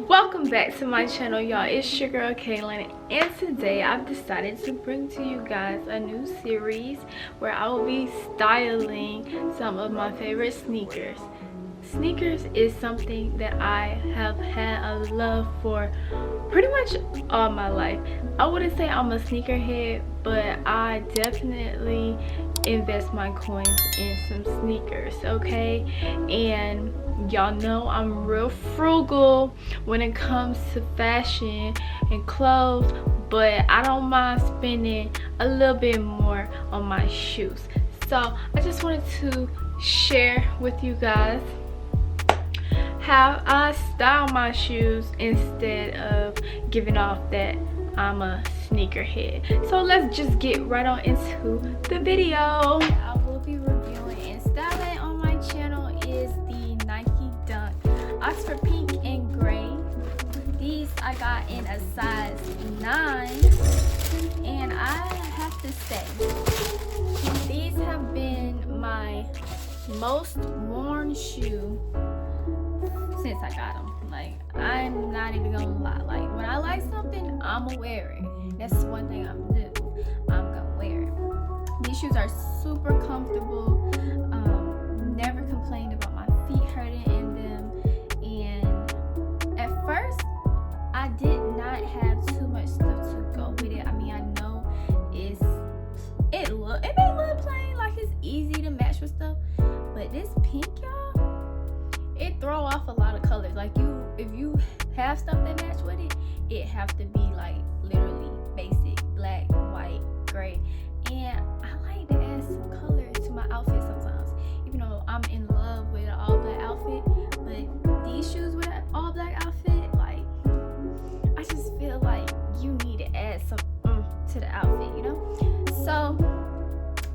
Welcome back to my channel, y'all. It's your girl Kaylin, and today I've decided to bring to you guys a new series where I will be styling some of my favorite sneakers. Sneakers is something that I have had a love for pretty much all my life. I wouldn't say I'm a sneakerhead, but I definitely invest my coins in some sneakers, okay? And y'all know I'm real frugal when it comes to fashion and clothes, but I don't mind spending a little bit more on my shoes. So I just wanted to share with you guys how I style my shoes instead of giving off that I'm a sneakerhead. So let's just get right on into the video. I will be reviewing and styling on my channel is the Nike Dunk Oxford Pink and Gray. These I got in a size 9, and I have to say these have been my most worn shoe since I got them. Like, I'm not even gonna lie, like when I like something, I'ma wear it. That's one thing I'm gonna do. I'm gonna wear it. These shoes are super comfortable. Never complained about my feet hurting in them. And at first I did not have too much stuff to go with it. I mean, I know it may look plain, like it's easy to match with stuff, but this pink, y'all, it throw off a lot of colors. Like, if you have stuff that match with it, it have to be like literally basic black, white, gray. And I like to add some color to my outfit sometimes, even though I'm in love with an all black outfit. But these shoes with an all black outfit, like, I just feel like you need to add some to the outfit, you know? So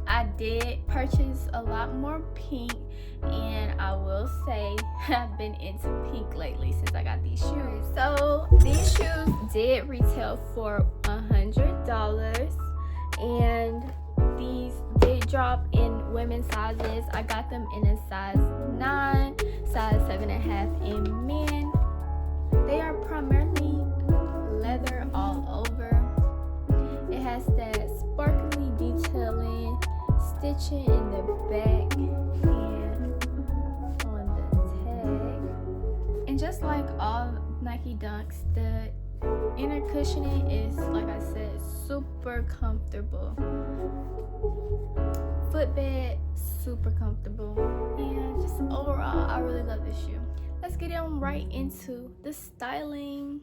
I did purchase a lot more pink, and I will say I've been into pink lately since I got these shoes. So these shoes did retail for $100, and these did drop in women's sizes. I got them in a size 9, size 7.5 in men. They are primarily leather all over. It has that sparkly detailing, stitching in the back and on the tag. And just like all Nike Dunks, the inner cushioning is, like I said, super comfortable. Footbed, super comfortable. And just overall, I really love this shoe. Let's get on right into the styling.